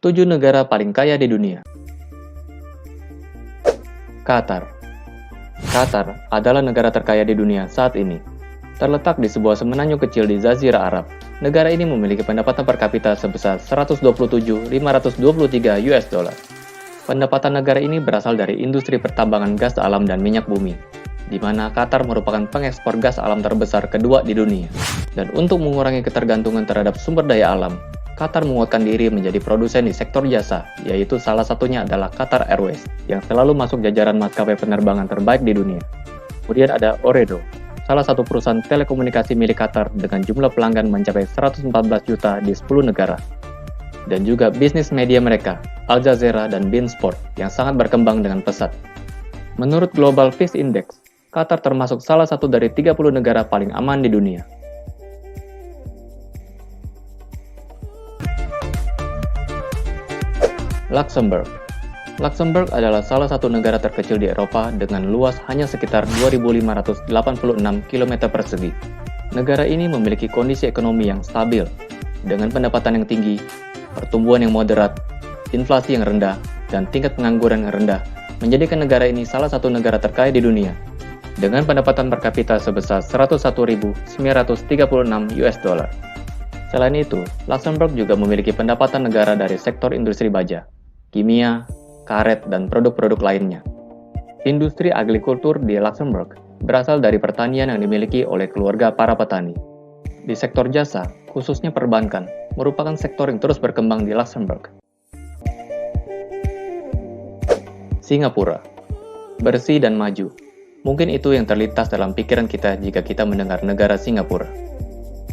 7 negara paling kaya di dunia. Qatar. Qatar adalah negara terkaya di dunia saat ini. Terletak di sebuah semenanjung kecil di Jazirah Arab. Negara ini memiliki pendapatan per kapita sebesar 127.523 US dollar. Pendapatan negara ini berasal dari industri pertambangan gas alam dan minyak bumi, di mana Qatar merupakan pengekspor gas alam terbesar kedua di dunia. Dan untuk mengurangi ketergantungan terhadap sumber daya alam, Qatar menguatkan diri menjadi produsen di sektor jasa, yaitu salah satunya adalah Qatar Airways, yang selalu masuk jajaran maskapai penerbangan terbaik di dunia. Kemudian ada Ooredoo, salah satu perusahaan telekomunikasi milik Qatar dengan jumlah pelanggan mencapai 114 juta di 10 negara. Dan juga bisnis media mereka, Al Jazeera dan beIN Sport, yang sangat berkembang dengan pesat. Menurut Global Peace Index, Qatar termasuk salah satu dari 30 negara paling aman di dunia. Luxembourg. Luxembourg adalah salah satu negara terkecil di Eropa dengan luas hanya sekitar 2.586 km persegi. Negara ini memiliki kondisi ekonomi yang stabil, dengan pendapatan yang tinggi, pertumbuhan yang moderat, inflasi yang rendah, dan tingkat pengangguran yang rendah, menjadikan negara ini salah satu negara terkaya di dunia, dengan pendapatan per kapita sebesar 101.936 US dollar. Selain itu, Luxembourg juga memiliki pendapatan negara dari sektor industri baja, kimia, karet, dan produk-produk lainnya. Industri agrikultur di Luxembourg berasal dari pertanian yang dimiliki oleh keluarga para petani. Di sektor jasa, khususnya perbankan, merupakan sektor yang terus berkembang di Luxembourg. Singapura. Bersih dan maju. Mungkin itu yang terlintas dalam pikiran kita jika kita mendengar negara Singapura.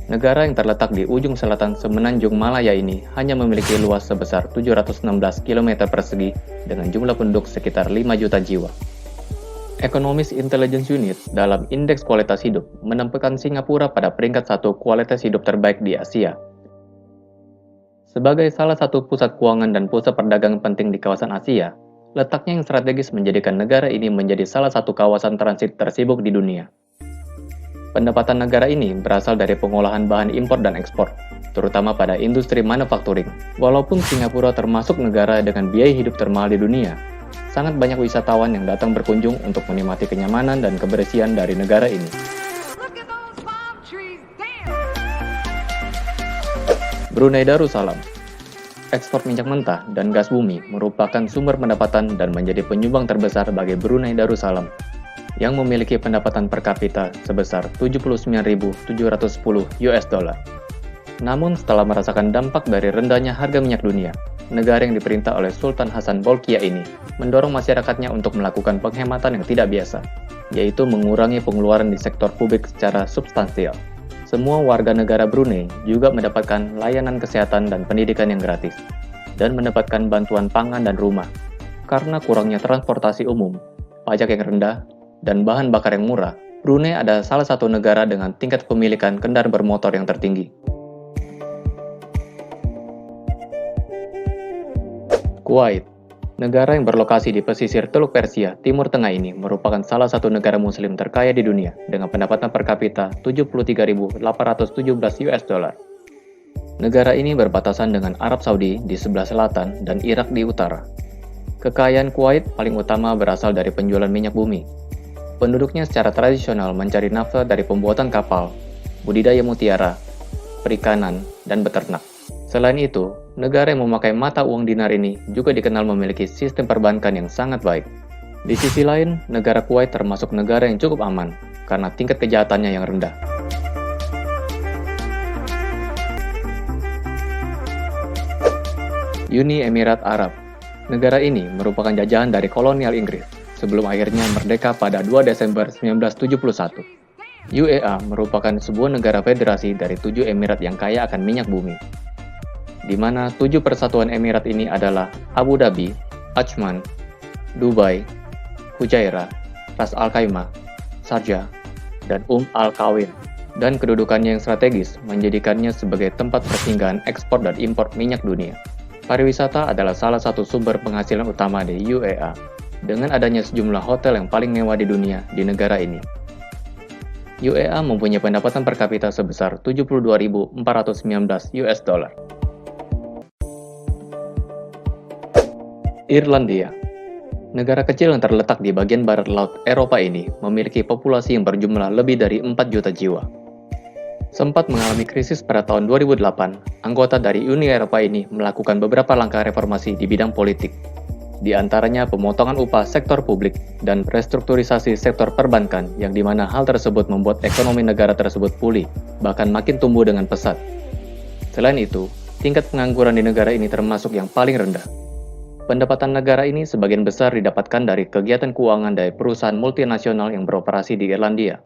Negara yang terletak di ujung selatan semenanjung Malaya ini hanya memiliki luas sebesar 716 km persegi dengan jumlah penduduk sekitar 5 juta jiwa. Economist Intelligence Unit dalam Indeks Kualitas Hidup menempatkan Singapura pada peringkat 1 kualitas hidup terbaik di Asia. Sebagai salah satu pusat keuangan dan pusat perdagangan penting di kawasan Asia, letaknya yang strategis menjadikan negara ini menjadi salah satu kawasan transit tersibuk di dunia. Pendapatan negara ini berasal dari pengolahan bahan impor dan ekspor, terutama pada industri manufacturing. Walaupun Singapura termasuk negara dengan biaya hidup termahal di dunia, sangat banyak wisatawan yang datang berkunjung untuk menikmati kenyamanan dan kebersihan dari negara ini. Brunei Darussalam. Ekspor minyak mentah dan gas bumi merupakan sumber pendapatan dan menjadi penyumbang terbesar bagi Brunei Darussalam, yang memiliki pendapatan per kapita sebesar 79.710 US dollar. Namun setelah merasakan dampak dari rendahnya harga minyak dunia, negara yang diperintah oleh Sultan Hasan Bolkiah ini mendorong masyarakatnya untuk melakukan penghematan yang tidak biasa, yaitu mengurangi pengeluaran di sektor publik secara substansial. Semua warga negara Brunei juga mendapatkan layanan kesehatan dan pendidikan yang gratis, dan mendapatkan bantuan pangan dan rumah. Karena kurangnya transportasi umum, pajak yang rendah, dan bahan bakar yang murah, Brunei adalah salah satu negara dengan tingkat kepemilikan kendaraan bermotor yang tertinggi. Kuwait. Negara yang berlokasi di pesisir Teluk Persia, Timur Tengah ini merupakan salah satu negara muslim terkaya di dunia dengan pendapatan per kapita 73.817 US dollar. Negara ini berbatasan dengan Arab Saudi di sebelah selatan dan Irak di utara. Kekayaan Kuwait paling utama berasal dari penjualan minyak bumi. Penduduknya secara tradisional mencari nafkah dari pembuatan kapal, budidaya mutiara, perikanan, dan beternak. Selain itu, negara yang memakai mata uang dinar ini juga dikenal memiliki sistem perbankan yang sangat baik. Di sisi lain, negara Kuwait termasuk negara yang cukup aman karena tingkat kejahatannya yang rendah. Uni Emirat Arab. Negara ini merupakan jajahan dari kolonial Inggris sebelum akhirnya merdeka pada 2 Desember 1971. UEA merupakan sebuah negara federasi dari 7 emirat yang kaya akan minyak bumi, di mana 7 persatuan emirat ini adalah Abu Dhabi, Ajman, Dubai, Fujairah, Ras Al Khaimah, Sharjah, dan Al Quwain. Dan kedudukannya yang strategis menjadikannya sebagai tempat persinggahan ekspor dan impor minyak dunia. Pariwisata adalah salah satu sumber penghasilan utama di UEA, dengan adanya sejumlah hotel yang paling mewah di dunia di negara ini. UEA mempunyai pendapatan per kapita sebesar 72.419 US dollar. Irlandia. Negara kecil yang terletak di bagian barat laut Eropa ini memiliki populasi yang berjumlah lebih dari 4 juta jiwa. Sempat mengalami krisis pada tahun 2008, anggota dari Uni Eropa ini melakukan beberapa langkah reformasi di bidang politik. Di antaranya pemotongan upah sektor publik dan restrukturisasi sektor perbankan yang dimana hal tersebut membuat ekonomi negara tersebut pulih, bahkan makin tumbuh dengan pesat. Selain itu, tingkat pengangguran di negara ini termasuk yang paling rendah. Pendapatan negara ini sebagian besar didapatkan dari kegiatan keuangan dari perusahaan multinasional yang beroperasi di Irlandia.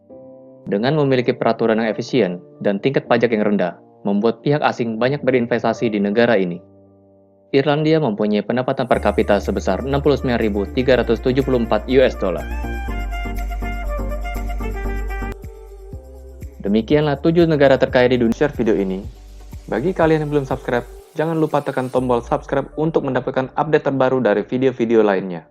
Dengan memiliki peraturan yang efisien dan tingkat pajak yang rendah, membuat pihak asing banyak berinvestasi di negara ini. Irlandia mempunyai pendapatan per kapita sebesar 69.374 US dollar. Demikianlah 7 negara terkaya di dunia. Share video ini. Bagi kalian yang belum subscribe, jangan lupa tekan tombol subscribe untuk mendapatkan update terbaru dari video-video lainnya.